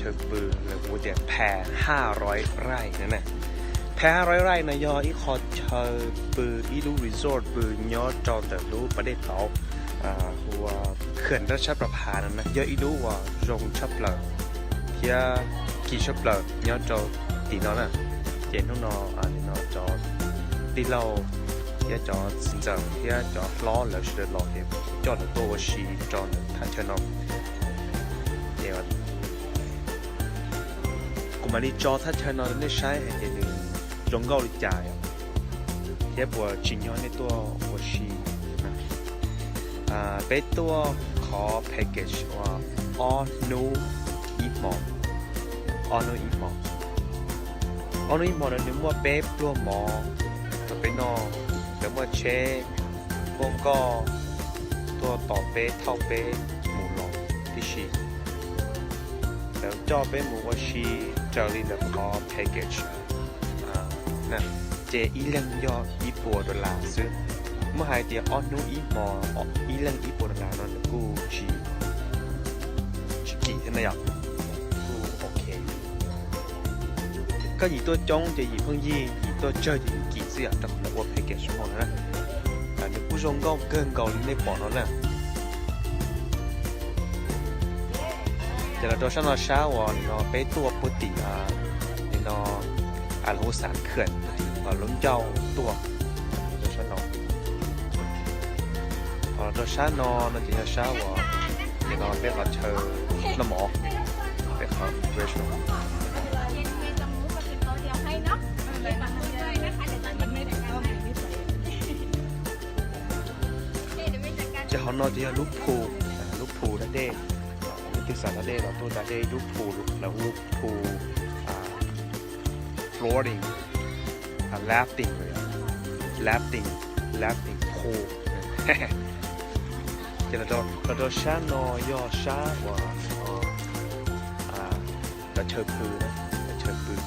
เธอปืนเลยกูเดี๋ยวแพร่500 ไร่นั่นแหละแพร่500 ไร่นะยออีคอเธอปืนอีรู้รีสอร์ทปืนยอจอแต่รู้ประเด็นเขาหัวเขื่อนราชประภานั่นนะยออีรู้ว่ารงชับเลยเที่ยกี่ชับเลยยอจอตีนอน่ะเจนน้องนี่นอจอตีเราเที่ยจอสินจังเที่ยจอล้อแล้วสุดล้อเที่ยจอตัวชีจอทันเชนอเดี๋ยวกูมาลีจอทันเชนอได้ใช้ให้เดี๋ยวลงเกาหลีจ่ายเที่ยบัวจินยอในตัวหัวชีเป็นตัวขอแพ็กเกจว่า all new e-mall all new e-mall all new e-mall นั่นว่าเป๊ะตัวหมอเป็นนอแล้วว่าเชฟพวกก็ตัวต่อเป๊ะเท่าเป๊ะหมูหลงที่ชีแล้วจอเป๊ะหมูว่าชีเจอรีแล้วขอแพ็กเกจนะเจอีเล่งยออีปัวดอลลาร์ซื้อเมื่อหายเดียวออนนูอีมออีเล่งอีปัวดอลลาร์นั่นกูชีกี่ที่ไหนอ่ะกูโอเคก็以ตัวจงจะ以碰ยี่以ตัวเจอจะ以กี่สิอ่ะแต่ละว่าแพ็กเกจของนะแต่你不中高更高的那保了呢เดี๋ยวเราตัวฉันเราช้าว่าเราไปตัวปกติเราหูสารเขื่อนล้มเจ้าตัวฉันนอนตัวฉันนอนนั่นจะช้าว่าเราไปขอเชิญน้ำหมอไปขอเวชนจะเขานอนจะลูกพูได้เด้ลูกที่สารได้เราตัวได้ลูกพูแล้วลูกพู flooring lifting เลย lifting pool จะเราตัวช้านอย่อช้าว่าเราเชิญปืนนะเชิญปืน